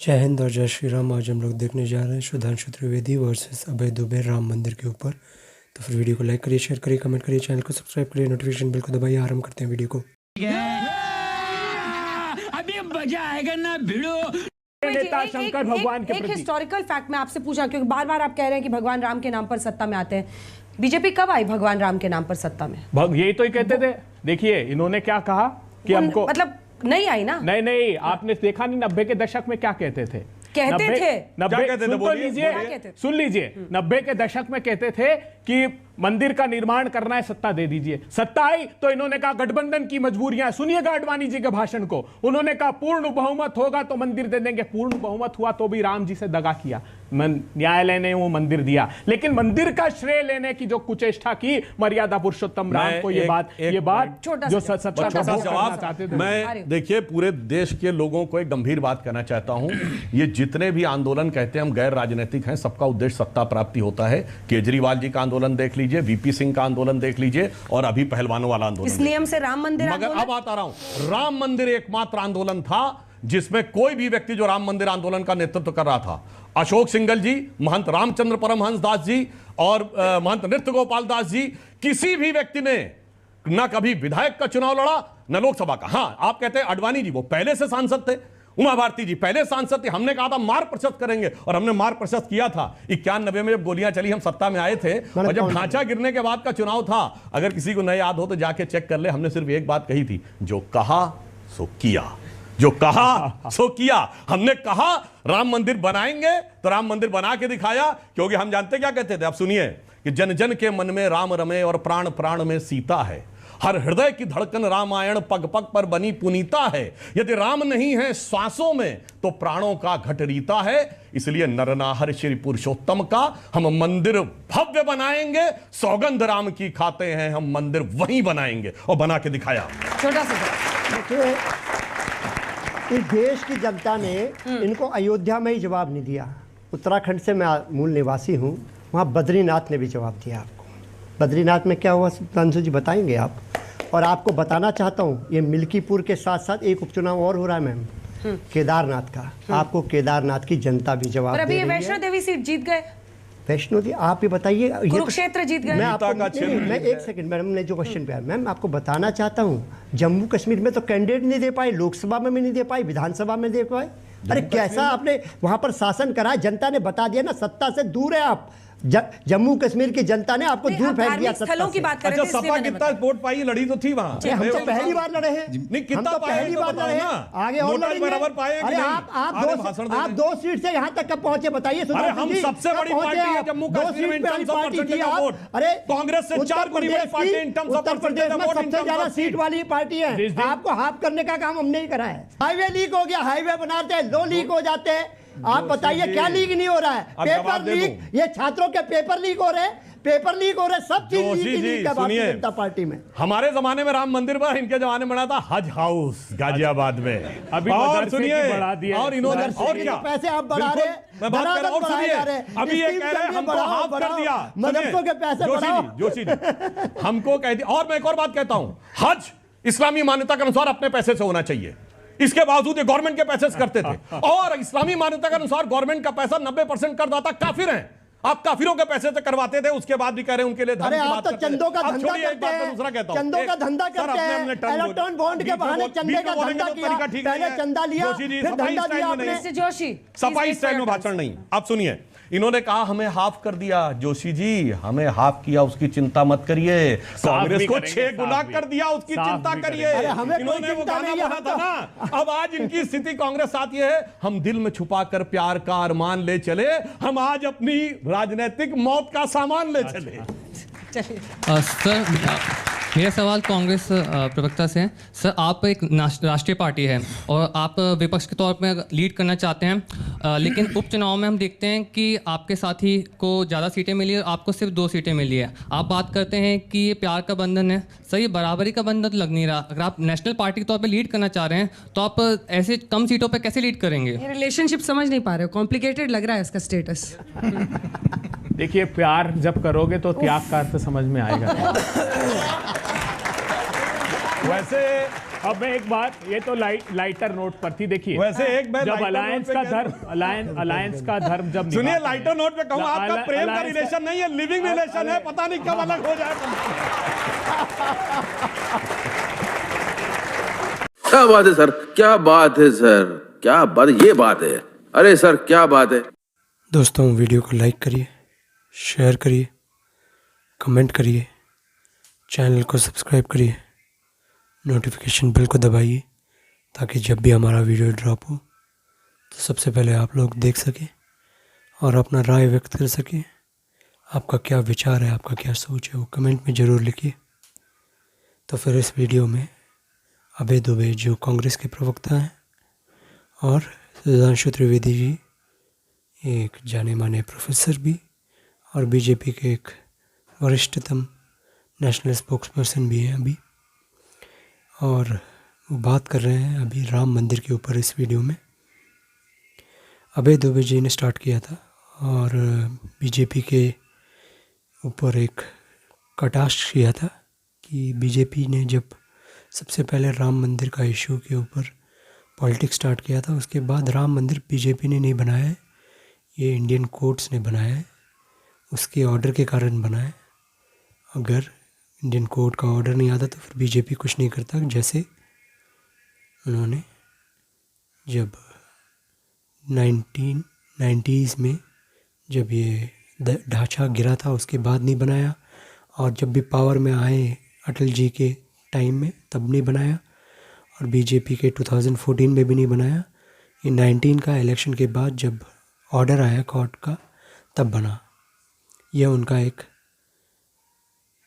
जय हिंद और जय श्री राम। आज हम लोग देखने जा रहे हैं सुधांशु त्रिवेदी वर्सेस अभय दुबे राम मंदिर के ऊपर। तो फिर वीडियो को लाइक करिए, शेयर करिए, कमेंट करिए, चैनल को सब्सक्राइब करिए, नोटिफिकेशन बिल को दबाइए। आराम करते हैं वीडियो को। अभी मजा आएगा ना भिड़ो। नेता शंकर भगवान के प्रति एक हिस्टोरिकल फैक्ट मैं आपसे पूछा, क्योंकि बार बार आप कह रहे हैं कि भगवान राम के नाम पर सत्ता में आते हैं। बीजेपी कब आई भगवान राम के नाम पर सत्ता में? यही तो ही कहते थे। देखिए इन्होंने क्या कहा कि हमको मतलब नहीं आई ना। नहीं आपने देखा नहीं 90 के दशक में क्या कहते थे। सुन लीजिए 90 के दशक में कहते थे कि मंदिर का निर्माण करना है, सत्ता दे दीजिए। सत्ता आई तो इन्होंने कहा गठबंधन की मजबूरियां। सुनिएगा आडवाणी जी के भाषण को। उन्होंने कहा पूर्ण बहुमत होगा तो मंदिर दे देंगे। पूर्ण बहुमत हुआ तो भी राम जी से दगा किया। न्यायालय ने वो मंदिर दिया, लेकिन मंदिर का श्रेय लेने की जो कुचेष्टा की मर्यादा पुरुषोत्तम राम को, ये बात जो सत्ता चाहते थे। मैं देखिए पूरे देश के लोगों को एक गंभीर बात कहना चाहता हूं। ये जितने भी आंदोलन कहते हैं हम गैर राजनीतिक हैं, सबका उद्देश्य सत्ता प्राप्ति होता है। केजरीवाल जी का आंदोलन देख लीजिए, वीपी सिंह का आंदोलन देख लीजिए, और अभी पहलवानों वाला आंदोलन। इस नियम से राम मंदिर, मगर अब आता रहा हूं, राम मंदिर एकमात्र आंदोलन था जिसमें कोई भी व्यक्ति जो राम मंदिर आंदोलन का नेतृत्व कर रहा था, अशोक सिंघल जी, महंत रामचंद्र परमहंस दास जी और महंत नृत्य गोपाल दास जी, किसी भी व्यक्ति ने न कभी विधायक का चुनाव लड़ा न लोकसभा का। हां, आप कहते हैं आडवाणी जी वो पहले से सांसद थे, उमा भारती जी पहले सांसद थे। हमने कहा था मार प्रशस्त करेंगे और हमने मार प्रशस्त किया था। 91 में जब गोलियां चली हम सत्ता में आए थे, और जब ढांचा गिरने के बाद का चुनाव था, अगर किसी को न याद हो तो जाके चेक कर ले, हमने सिर्फ एक बात कही थी, जो कहा सो किया। जो कहा सो किया। हमने कहा राम मंदिर बनाएंगे तो राम मंदिर बना के दिखाया, क्योंकि हम जानते क्या कहते थे। आप सुनिए कि जन जन के मन में राम रमे और प्राण प्राण में सीता है। हर हृदय की धड़कन रामायण पग पग पर बनी पुनीता है। यदि राम नहीं है श्वासों में तो प्राणों का घट रीता है। इसलिए नरनाहर श्री पुरुषोत्तम का हम मंदिर भव्य बनाएंगे। सौगंध राम की खाते हैं हम, मंदिर वहीं बनाएंगे, और बना के दिखाया। छोटा सा इस देश की जनता ने इनको अयोध्या में ही जवाब नहीं दिया। उत्तराखंड से मैं मूल निवासी हूँ, वहाँ बद्रीनाथ ने भी जवाब दिया आपको। बद्रीनाथ में क्या हुआ सुधांशु जी बताएंगे आप। और आपको बताना चाहता हूँ, ये मिल्कीपुर के साथ साथ एक उपचुनाव और हो रहा है मैम, केदारनाथ का। आपको केदारनाथ की जनता भी जवाब दे रही है। वैष्णो देवी सीट जीत गए। वैष्णो देवी आप ही बताइए। कुरुक्षेत्र जीत गए। मैं एक सेकंड मैडम ने जो क्वेश्चन पे मैम आपको बताना चाहता हूँ, जम्मू कश्मीर में तो कैंडिडेट नहीं दे पाए, लोकसभा में भी नहीं दे पाए, विधानसभा में दे पाए। अरे कैसा आपने वहां पर शासन करा, जनता ने बता दिया ना, सत्ता से दूर है आप। जम्मू कश्मीर की जनता ने आपको दूर फेंक दिया स्थलों की बात करें। अच्छा, सपा कितना वोट पाई, लड़ी तो थी वहां। हम तो पहली बार लड़े हैं। हम तो पहली बार लड़े हैं, आगे और बराबर पाए। अरे आप 2 सीट से यहाँ तक कब पहुंचे बताइए। अरे हम सबसे बड़ी पार्टी है जम्मू कश्मीर में in terms of percentage of vote. अरे कांग्रेस से 4 बड़ी बड़ी party in terms of percentage of vote. सबसे ज्यादा सीट वाली पार्टी है। आपको हाफ करने का काम हमने ही करा है। हाईवे लीक हो गया, हाईवे बनाते हैं, 2 लीक हो जाते हैं। आप बताइए क्या लीक नहीं हो रहा है? पेपर लीक, ये छात्रों के पेपर लीक हो रहे, पेपर लीक हो रहे, सब चीज लीक है भारतीय जनता पार्टी में। हमारे जमाने में राम मंदिर बना, इनके जमाने में बना था हज हाउस गाजियाबाद में। अभी और सुनिए, और इन्होंने और क्या पैसे आप बढ़ा रहे, मैं बात कर रहा हूं, सुनिए अभी ये कह रहे हैं हमको हाफ कर दिया, मदरसों के पैसे बढ़ाओ। जोशी जी हमको कह दिया। और मैं एक और बात कहता हूं, हज इस्लामी मान्यता के अनुसार अपने पैसे से होना चाहिए, इसके बावजूद ये गवर्नमेंट के पैसे से करते थे। और इस्लामी मान्यता के अनुसार गवर्नमेंट का पैसा 90% करदाता काफिर हैं। आप काफिरों के पैसे से करवाते थे, उसके बाद भी कह रहे हैं उनके लिए धर्म की बात करते हैं। चंदों का धंधा करते हैं, दूसरा कहता हूं, चंदों का धंधा करते हैं, इलेक्ट्रॉन बॉन्ड के बहाने चंदे का धंधा किया। पहले चंदा लिया, फिर धंधा दिया आपने। जोशी सफाई स्टाइल में भाषण नहीं। आप सुनिए, इन्होंने कहा हमें हाफ कर दिया। जोशी जी हमें हाफ किया, उसकी चिंता मत करिए। कांग्रेस को 6 गुना कर दिया, उसकी चिंता करिए। इन्होंने वो गाना बोला था ना। अब आज इनकी स्थिति कांग्रेस साथ ये है, हम दिल में छुपा कर प्यार का अरमान ले चले, हम आज अपनी राजनीतिक मौत का सामान ले चले। सर मेरा सवाल कांग्रेस प्रवक्ता से है। सर आप एक राष्ट्रीय पार्टी है और आप विपक्ष के तौर पर लीड करना चाहते हैं, लेकिन उपचुनाव में हम देखते हैं कि आपके साथी को ज़्यादा सीटें मिली और आपको सिर्फ 2 सीटें मिली है। आप बात करते हैं कि ये प्यार का बंधन है, सर ये बराबरी का बंधन तो लग नहीं रहा। अगर आप नेशनल पार्टी के तौर पर लीड करना चाह रहे हैं तो आप ऐसे कम सीटों पर कैसे लीड करेंगे? ये रिलेशनशिप समझ नहीं पा रहे हो, कॉम्प्लिकेटेड लग रहा है इसका स्टेटस। देखिए प्यार जब करोगे तो त्याग का अर्थ समझ में आएगा। वैसे अब मैं एक बात, ये तो लाइटर नोट पर थी। देखिए वैसे एक मैं जब लाइटर अलायंस नोट पे का कह धर्म अलायंस का धर्म जब सुनिए, निभाते लाइटर हैं, नोट पे कहूँ, आपका प्रेम का रिलेशन नहीं है, लिविंग रिलेशन है, पता नहीं कब अलग हो जाए। क्या बात है सर, क्या बात है सर, क्या बात, ये बात है, अरे सर क्या बात है। दोस्तों वीडियो को लाइक करिए, शेयर करिए, कमेंट करिए, चैनल को सब्सक्राइब करिए, नोटिफिकेशन बेल को दबाइए ताकि जब भी हमारा वीडियो ड्रॉप हो तो सबसे पहले आप लोग देख सकें और अपना राय व्यक्त कर सकें। आपका क्या विचार है, आपका क्या सोच है, वो कमेंट में ज़रूर लिखिए। तो फिर इस वीडियो में अभय दुबे जो कांग्रेस के प्रवक्ता हैं और सुधांशु त्रिवेदी जी एक जाने माने प्रोफेसर भी और बीजेपी के एक वरिष्ठतम नेशनल स्पोक्सपर्सन भी हैं अभी, और वो बात कर रहे हैं अभी राम मंदिर के ऊपर। इस वीडियो में अभय दुबे जी ने स्टार्ट किया था और बीजेपी के ऊपर एक कटाक्ष किया था कि बीजेपी ने जब सबसे पहले राम मंदिर का इशू के ऊपर पॉलिटिक्स स्टार्ट किया था, उसके बाद राम मंदिर बीजेपी ने नहीं बनाया है, ये इंडियन कोर्ट्स ने बनाया है, उसके ऑर्डर के कारण बना है। अगर इंडियन कोर्ट का ऑर्डर नहीं आता तो फिर बीजेपी कुछ नहीं करता। जैसे उन्होंने जब 1990s में जब ये ढांचा गिरा था उसके बाद नहीं बनाया, और जब भी पावर में आए अटल जी के टाइम में तब नहीं बनाया, और बीजेपी के 2014 में भी नहीं बनाया। ये 19 का इलेक्शन के बाद जब ऑर्डर आया कोर्ट का तब बना। यह उनका एक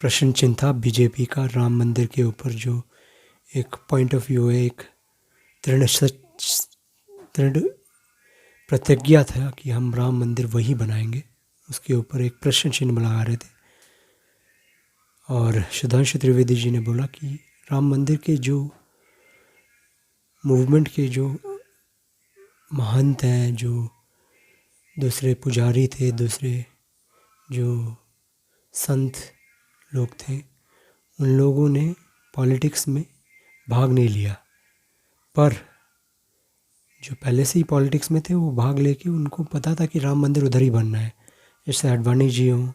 प्रश्न चिन्ह था बीजेपी का राम मंदिर के ऊपर, जो एक पॉइंट ऑफ व्यू है, एक दृढ़ प्रतिज्ञा था कि हम राम मंदिर वही बनाएंगे, उसके ऊपर एक प्रश्न चिन्ह लगा रहे थे। और सुधांशु त्रिवेदी जी ने बोला कि राम मंदिर के जो मूवमेंट के जो महंत हैं, जो दूसरे पुजारी थे, दूसरे जो संत लोग थे, उन लोगों ने पॉलिटिक्स में भाग नहीं लिया, पर जो पहले से ही पॉलिटिक्स में थे वो भाग लेके उनको पता था कि राम मंदिर उधर ही बनना है। जैसे आडवाणी जी हों,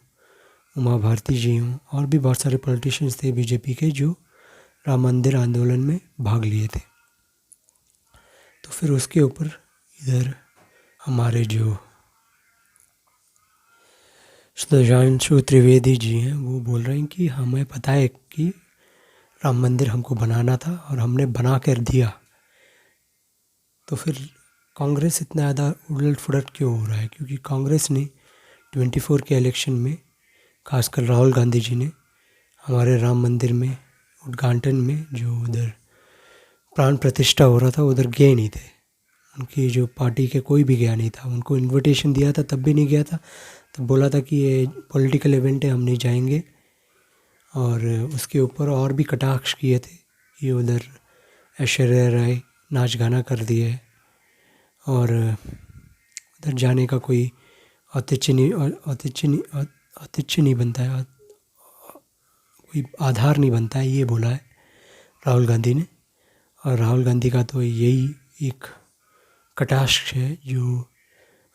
उमा भारती जी हों, और भी बहुत सारे पॉलिटिशियंस थे बीजेपी के जो राम मंदिर आंदोलन में भाग लिए थे। तो फिर उसके ऊपर इधर हमारे जो सुधांशु त्रिवेदी जी हैं वो बोल रहे हैं कि हमें पता है कि राम मंदिर हमको बनाना था और हमने बना कर दिया। तो फिर कांग्रेस इतना ज़्यादा उलट फुलट क्यों हो रहा है? क्योंकि कांग्रेस ने 24 के इलेक्शन में, खासकर राहुल गांधी जी ने हमारे राम मंदिर में उद्घाटन में जो उधर प्राण प्रतिष्ठा हो रहा था उधर गए नहीं थे। उनकी जो पार्टी के कोई भी गया नहीं था। उनको इनविटेशन दिया था तब भी नहीं गया था, तब बोला था कि ये पॉलिटिकल इवेंट है, हम नहीं जाएंगे। और उसके ऊपर और भी कटाक्ष किए थे कि उधर ऐश्वर्या राय नाच गाना कर दिए और उधर जाने का कोई औचित्य नहीं बनता है, कोई आधार नहीं बनता है, ये बोला है राहुल गांधी ने। और राहुल गांधी का तो यही एक कटाक्ष है जो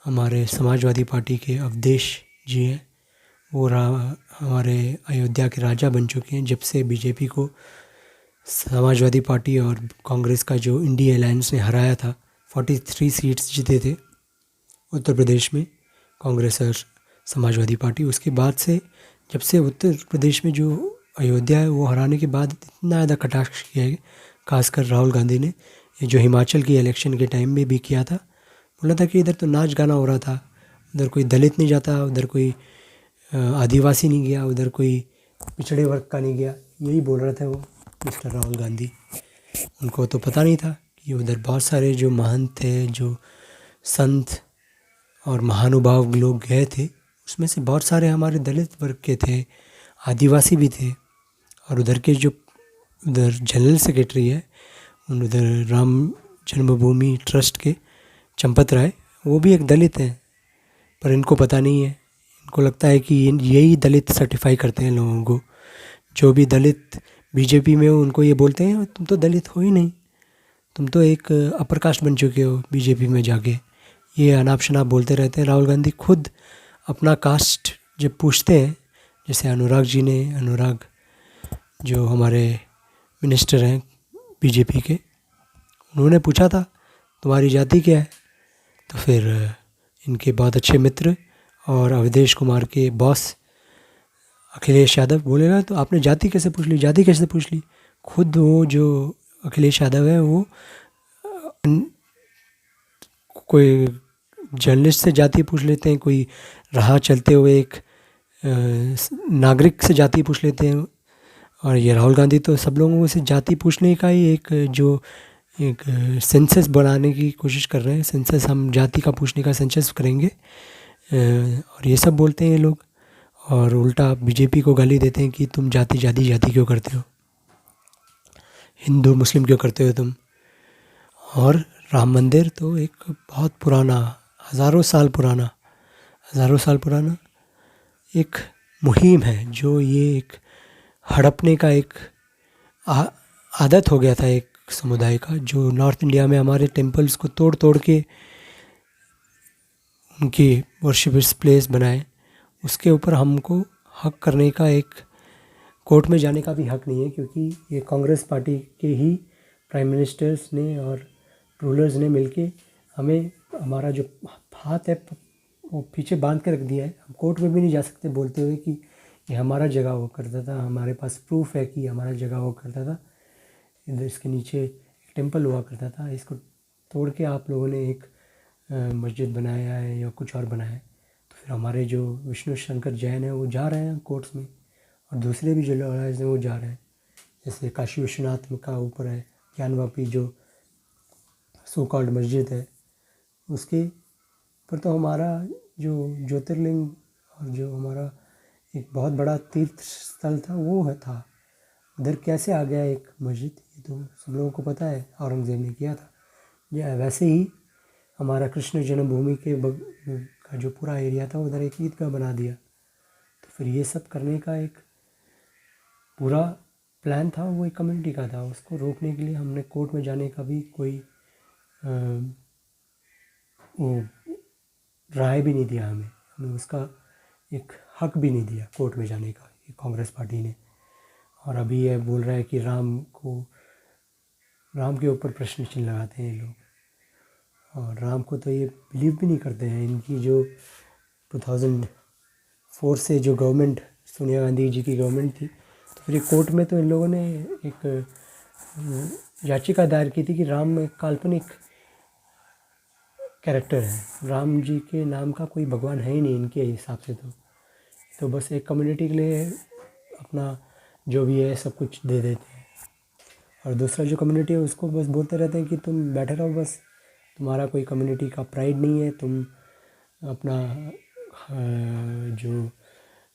हमारे समाजवादी पार्टी के अवधेश जी हैं, वो हमारे अयोध्या के राजा बन चुके हैं। जब से बीजेपी को समाजवादी पार्टी और कांग्रेस का जो इंडिया अलायंस ने हराया था, 43 सीट्स जीते थे उत्तर प्रदेश में कांग्रेस और समाजवादी पार्टी। उसके बाद से जब से उत्तर प्रदेश में जो अयोध्या है वो हराने के बाद इतना ज़्यादा कटाक्ष किया है, खासकर राहुल गांधी ने, ये जो हिमाचल की इलेक्शन के टाइम में भी किया था। बोला था कि इधर तो नाच गाना हो रहा था, उधर कोई दलित नहीं जाता, उधर कोई आदिवासी नहीं गया, उधर कोई पिछड़े वर्ग का नहीं गया, यही बोल रहे थे वो मिस्टर राहुल गांधी। उनको तो पता नहीं था कि उधर बहुत सारे जो महंत थे, जो संत और महानुभाव लोग गए थे, उसमें से बहुत सारे हमारे दलित वर्ग के थे, आदिवासी भी थे। और उधर के जो उधर जनरल सेक्रेटरी है उधर राम जन्मभूमि ट्रस्ट के, चंपत राय, वो भी एक दलित हैं, पर इनको पता नहीं है। इनको लगता है कि यही दलित सर्टिफाई करते हैं लोगों को। जो भी दलित बीजेपी में हो उनको ये बोलते हैं तुम तो दलित हो ही नहीं, तुम तो एक अपर कास्ट बन चुके हो बीजेपी में जाके, ये अनाप शनाप बोलते रहते हैं। राहुल गांधी खुद अपना कास्ट जब पूछते हैं, जैसे अनुराग जो हमारे मिनिस्टर हैं बीजेपी के, उन्होंने पूछा था तुम्हारी जाति क्या है, तो फिर इनके बहुत अच्छे मित्र और अवधेश कुमार के बॉस अखिलेश यादव बोलेगा तो आपने जाति कैसे पूछ ली, जाति कैसे पूछ ली। खुद वो जो अखिलेश यादव है वो कोई जर्नलिस्ट से जाति पूछ लेते हैं, कोई राह चलते हुए एक नागरिक से जाति पूछ लेते हैं, और ये राहुल गांधी तो सब लोगों से जाति पूछने का ही एक सेंसस बनाने की कोशिश कर रहे हैं। सेंसस, हम जाति का पूछने का सेंसस करेंगे, और ये सब बोलते हैं ये लोग, और उल्टा बीजेपी को गाली देते हैं कि तुम जाति क्यों करते हो, हिंदू मुस्लिम क्यों करते हो तुम। और राम मंदिर तो एक बहुत पुराना, हज़ारों साल पुराना एक मुहिम है, जो ये एक हड़पने का एक आदत हो गया था एक समुदाय का, जो नॉर्थ इंडिया में हमारे टेम्पल्स को तोड़ के उनकी वर्शिप प्लेस बनाए, उसके ऊपर हमको हक करने का, एक कोर्ट में जाने का भी हक नहीं है, क्योंकि ये कांग्रेस पार्टी के ही प्राइम मिनिस्टर्स ने और रूलर्स ने मिलके हमें, हमारा जो हाथ है वो पीछे बांध के रख दिया है। हम कोर्ट में भी नहीं जा सकते बोलते हुए कि ये हमारा जगह वो करता था, हमारे पास प्रूफ है कि हमारा जगह वो करता था, इधर इसके नीचे एक टेम्पल हुआ करता था, इसको तोड़ के आप लोगों ने एक मस्जिद बनाया है या कुछ और बनाया है। तो फिर हमारे जो विष्णु शंकर जैन है वो जा रहे हैं कोर्ट्स में, और दूसरे भी जो लॉयर्स हैं वो जा रहे हैं, जैसे काशी विश्वनाथ का ऊपर है ज्ञानवापी जो सो कॉल्ड मस्जिद है, उसके पर तो हमारा जो ज्योतिर्लिंग और जो हमारा एक बहुत बड़ा तीर्थ स्थल था वो है था, उधर कैसे आ गया एक मस्जिद, ये तो सब लोगों को पता है, औरंगज़ेब ने किया था। या वैसे ही हमारा कृष्ण जन्मभूमि का जो पूरा एरिया था उधर एक ईदगाह बना दिया। तो फिर ये सब करने का एक पूरा प्लान था, वो एक कम्युनिटी का था, उसको रोकने के लिए हमने कोर्ट में जाने का भी कोई वो राय भी नहीं दिया, हमें उसका एक हक भी नहीं दिया कोर्ट में जाने का ये कांग्रेस पार्टी ने। और अभी ये बोल रहा है कि राम के ऊपर प्रश्न चिन्ह लगाते हैं ये लोग, और राम को तो ये बिलीव भी नहीं करते हैं। इनकी जो 2004 से जो गवर्नमेंट, सोनिया गांधी जी की गवर्नमेंट थी, तो फिर कोर्ट में तो इन लोगों ने एक याचिका दायर की थी कि राम एक काल्पनिक कैरेक्टर है, राम जी के नाम का कोई भगवान है ही नहीं इनके हिसाब से, तो बस एक कम्युनिटी के लिए अपना जो भी है सब कुछ दे देते हैं, और दूसरा जो कम्युनिटी है उसको बस बोलते रहते हैं कि तुम बैठे रहो, बस तुम्हारा कोई कम्युनिटी का प्राइड नहीं है, तुम अपना जो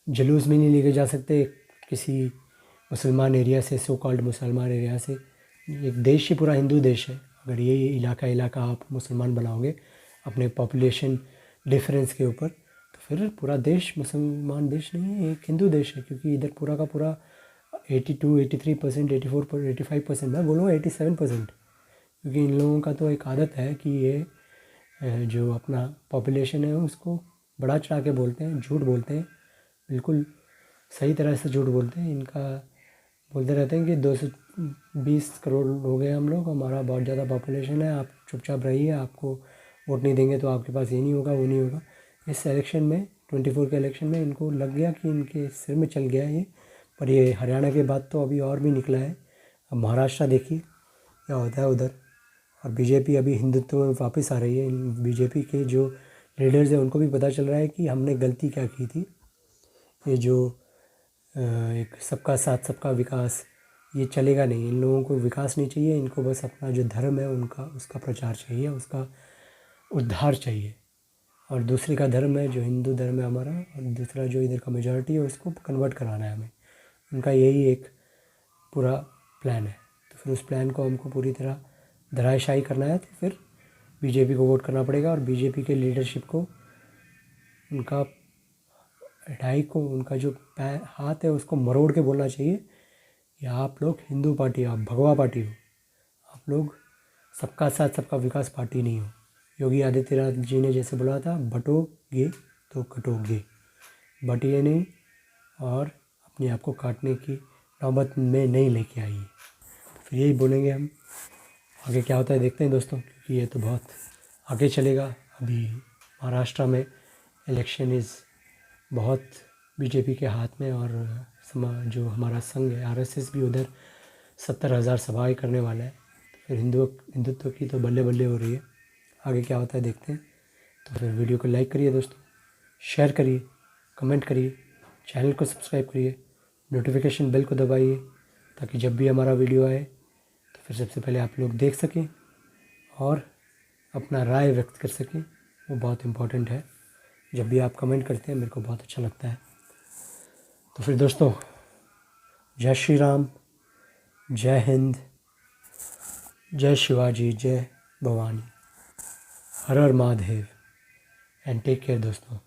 जुलूस में नहीं लेके जा सकते किसी मुसलमान एरिया से, सो कॉल्ड मुसलमान एरिया से। एक देश ही पूरा हिंदू देश है, अगर ये इलाका आप मुसलमान बनाओगे अपने पॉपुलेशन डिफरेंस के ऊपर, तो फिर पूरा देश मुसलमान देश नहीं है, एक हिंदू देश है, क्योंकि इधर पूरा का पूरा 82, 83%, 84%, 85%, मैं बोलूँगा 87%, क्योंकि इन लोगों का तो एक आदत है कि ये जो अपना पॉपुलेशन है उसको बढ़ा चढ़ा के बोलते हैं, झूठ बोलते हैं, बिल्कुल सही तरह से झूठ बोलते हैं। इनका बोलते रहते हैं कि 220 करोड़ हो गए हम लोग, हमारा बहुत ज़्यादा पॉपुलेशन है, आप चुपचाप रहिए, आपको वोट नहीं देंगे तो आपके पास ये नहीं होगा वो नहीं होगा। इस इलेक्शन में 24 के इलेक्शन में इनको लग गया कि इनके सिर में चल गया ये, पर ये हरियाणा के बाद तो अभी और भी निकला है। अब महाराष्ट्र देखिए क्या होता है उधर, और बीजेपी अभी हिंदुत्व में वापस आ रही है। बीजेपी के जो लीडर्स हैं उनको भी पता चल रहा है कि हमने गलती क्या की थी। ये जो एक सबका साथ सबका विकास, ये चलेगा नहीं, इन लोगों को विकास नहीं चाहिए, इनको बस अपना जो धर्म है उनका उसका प्रचार चाहिए, उसका उद्धार चाहिए। और दूसरे का धर्म है जो हिंदू धर्म है हमारा, और दूसरा जो इधर का मेजॉरिटी है उसको कन्वर्ट कराना है हमें, उनका यही एक पूरा प्लान है। तो फिर उस प्लान को हमको पूरी तरह धराशायी करना है, तो फिर बीजेपी को वोट करना पड़ेगा, और बीजेपी के लीडरशिप को, उनका ढाई को, उनका जो हाथ है उसको मरोड़ के बोलना चाहिए या आप लोग हिंदू पार्टी, आप भगवा पार्टी हो, आप लोग सबका साथ सबका विकास पार्टी नहीं हो। योगी आदित्यनाथ जी ने जैसे बोला था, बटोगे तो कटोगे, बटिए नहीं और अपने आप को काटने की नौबत में नहीं लेके आइए। तो फिर यही बोलेंगे हम। आगे क्या होता है देखते हैं दोस्तों, क्योंकि ये तो बहुत आगे चलेगा। अभी महाराष्ट्र में इलेक्शन इज़ बहुत बीजेपी के हाथ में, और जो हमारा संघ है आरएसएस भी उधर 70,000 सभाएं करने वाला है। तो फिर हिंदुत्व की तो बल्ले बल्ले हो रही है। आगे क्या होता है देखते हैं। तो फिर वीडियो को लाइक करिए दोस्तों, शेयर करिए, कमेंट करिए, चैनल को सब्सक्राइब करिए, नोटिफिकेशन बेल को दबाइए, ताकि जब भी हमारा वीडियो आए तो फिर सबसे पहले आप लोग देख सकें और अपना राय व्यक्त कर सकें। वो बहुत इम्पोर्टेंट है। जब भी आप कमेंट करते हैं मेरे को बहुत अच्छा लगता है। तो फिर दोस्तों, जय श्री राम, जय हिंद, जय शिवाजी, जय भवानी, हर हर महादेव, एंड टेक केयर दोस्तों।